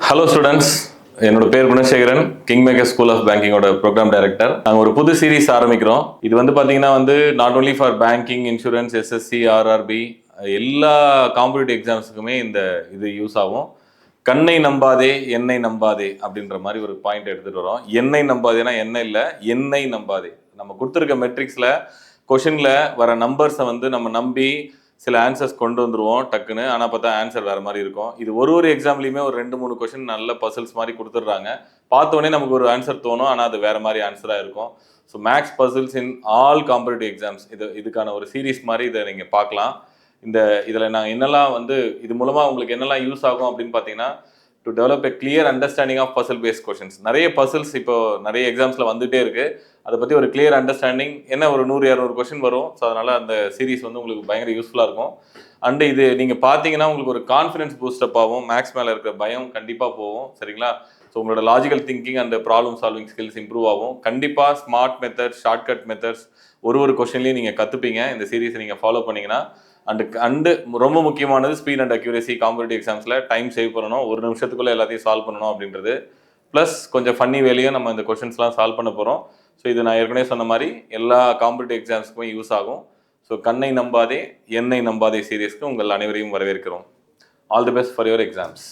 Hello students, என்னோட பேர் Gunasekaran, King Maker School of பேங்கிங்கோட ப்ரோக்ராம் டைரக்டர். நாங்கள் ஒரு புது சீரீஸ் ஆரம்பிக்கிறோம். இது பார்த்தீங்கன்னா not only for banking, insurance, SSC, RRB எல்லா காம்படிட்டிவ் எக்ஸாம்ஸுக்குமே இது யூஸ் ஆகும். கண்ணை நம்பாதே என்னை நம்பாதே அப்படின்ற மாதிரி ஒரு பாயிண்ட் எடுத்துகிட்டு வரோம். என்னை நம்பாதேனா என்ன இல்லை, என்னை நம்பாதே. நம்ம கொடுத்துருக்க மெட்ரிக்ஸில் கொஷினில் வர நம்பர்ஸை நம்ம நம்பி சில ஆன்சர்ஸ் கொண்டு வந்துருவோம் டக்குன்னு. ஆனால் பார்த்தா ஆன்சர் வேறு மாதிரி இருக்கும். இது ஒரு எக்ஸாம்லையுமே ஒரு 2-3 கொஷின் நல்ல பசில்ஸ் மாதிரி கொடுத்துட்றாங்க. பார்த்தோன்னே நமக்கு ஒரு ஆன்சர் தோணும், ஆனால் அது வேறு மாதிரி ஆன்சராக இருக்கும். So maths puzzles in all competitive exams இதுக்கான ஒரு சீரீஸ் மாதிரி இதை நீங்கள் பார்க்கலாம். இதில் நான் என்னெல்லாம் இது மூலமாக உங்களுக்கு என்னெல்லாம் யூஸ் ஆகும் அப்படின்னு பார்த்தீங்கன்னா, to develop a clear understanding of puzzle based questions. நிறைய பசில்ஸ் இப்போ நிறைய எக்ஸாம்ஸில் வந்துகிட்டே இருக்குது. அதை பற்றி ஒரு கிளியர் அண்டர்ஸ்டாண்டிங் என்ன ஒரு 100-200 கொஷின் வரும். ஸோ அதனால் அந்த சீரீஸ் உங்களுக்கு பயங்கர யூஸ்ஃபுல்லாக இருக்கும். அண்டு இது நீங்கள் பார்த்தீங்கன்னா உங்களுக்கு ஒரு கான்ஃபிடன்ஸ் பூஸ்டப் ஆகும். மேக்ஸ் மேலே இருக்கிற பயம் கண்டிப்பாக போகும். சரிங்களா? ஸோ உங்களோட logical thinking and problem solving skills improve ஆகும். கண்டிப்பாக ஸ்மார்ட் மெத்தட்ஸ், ஷார்ட்கட் மெத்தட்ஸ் ஒரு கொஷின்லையும் நீங்கள் கற்றுப்பீங்க. இந்த சீரீஸை நீங்கள் ஃபாலோ பண்ணிங்கன்னா அண்டு ரொம்ப முக்கியமானது ஸ்பீட் அண்ட் அக்யூரசி. காம்படிட்டிவ் எக்ஸாம்ஸில் டைம் சேவ் பண்ணணும், 1 நிமிஷத்துக்குள்ளே எல்லாத்தையும் சால்வ் பண்ணணும் அப்படின்றது. ப்ளஸ் கொஞ்சம் ஃபன்னி வேலையும் நம்ம இந்த கொஷின்ஸ்லாம் சால்வ் பண்ண போகிறோம். ஸோ இது நான் ஏற்கனவே சொன்ன மாதிரி எல்லா காம்படிட்டிவ் எக்ஸாம்ஸ்க்குமே யூஸ் ஆகும். ஸோ கண்ணை நம்பாதே என்னை நம்பாதே சீரீஸ்க்கு உங்கள் அனைவரையும் வரவேற்கிறோம். All the best for your exams.